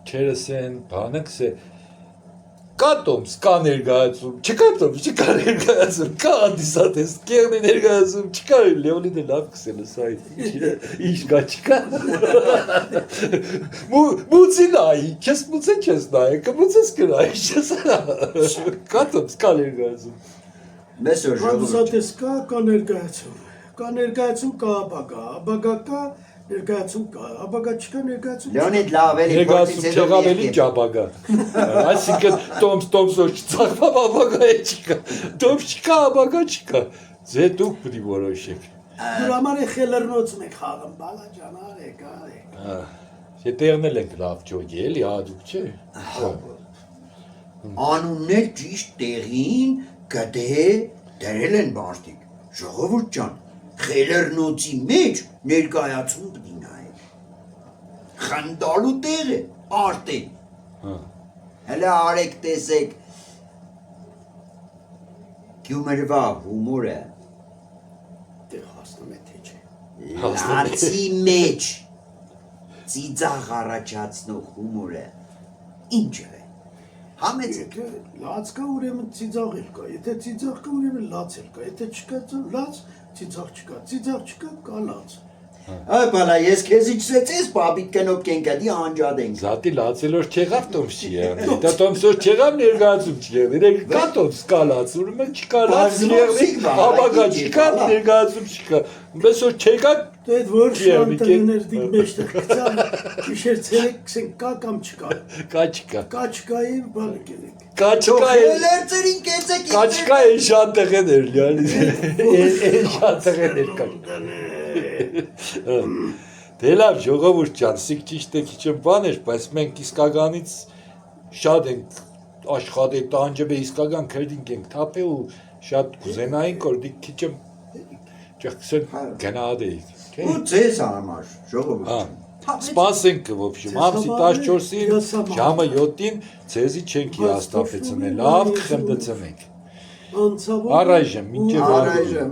չերսեն, բանակ սե կատոմ սկա ներգայացում, չկա ներգայացում, կա անդիսատես, կեղն է ներգայացում, չկա Լեոնիդը լավ կսել է սա ինչ կա չկա մուծի նայի, չես մուծեն չես նայի, կմուծես կնայի, կատոմ սկա ներգայացում անդիսատես կա ներգայացում, կա ապագա կա, ներգայացում կա, ապագա չկա ներգայացում Լեոնիդ լավ էլի ներգայացում չեղավ էլի ճապագա այսինքն տոմսով չծաղվավ ապագա է չկա տոմս չկա ապագա չկա ձե դուք պիտի որոշեք դուր համար է խելրնոցում եք խաղում բալա ջան արեք Հետերն էլ ենք լավ ջոգի էլի հադուկ չէ Անուններ ճիշտ տեղին գտե դրել են բարտիկ ժողովուրդ ջան խելրնոցի մեջ ներկայացում պիտի նայեք խնդալու տեղ է արտեն հələ արեք տեսեք Գյումրվա հումորը դե հասնում է թե չէ լացի մեջ ծիծաղ առաջացնող հումորը ինչ է համեցեք լաց կա ուրեմն ծիծաղ էլ կա եթե ծիծաղ կա ուրեմն լաց էլ կա եթե չկա լաց ծիծաղ չկա կա լաց Այ բալա ես քեզի չսեցես բաբիկ կնոպ կենկադի անջադենք Զատի լացելով չեղավ տոմս չի եղնի դա տոմսով չեղավ ներգայացում չի եղնի իրենք կա տոմս կա լաց ուրեմն չկա լաց ապագա չկա ներգայացում չկա Բեսո չեկա դե այդ որ շանտերներ դիք մեջտեղ գցան քիշեր ցերեք քսեն կա կամ չկա կա չկա կաչկայի բան կերեք կա չկա Լերցերին կեցեք կա չկա այն շատ տղեներ լյալի այն շատ տղեներ կա Դե լավ ժողովուրդ ջան սիկ ճիշտ է քիչ բան էր բայց մենք իսկականից շատ ենք աշխատել տանջը իսկական քրդինք ենք թափել ու շատ կուզենայինք որ դիք քիչ Ճախսեն գնահատեիք ու ձեզ համար ժողովուրդ Սպասենք в общем ամսի 14-ին ժամը 7-ին ցեզի չենք հիաստապեցնել լավ կխնդցնենք անցավոր Առայժմ մինչև առայժմ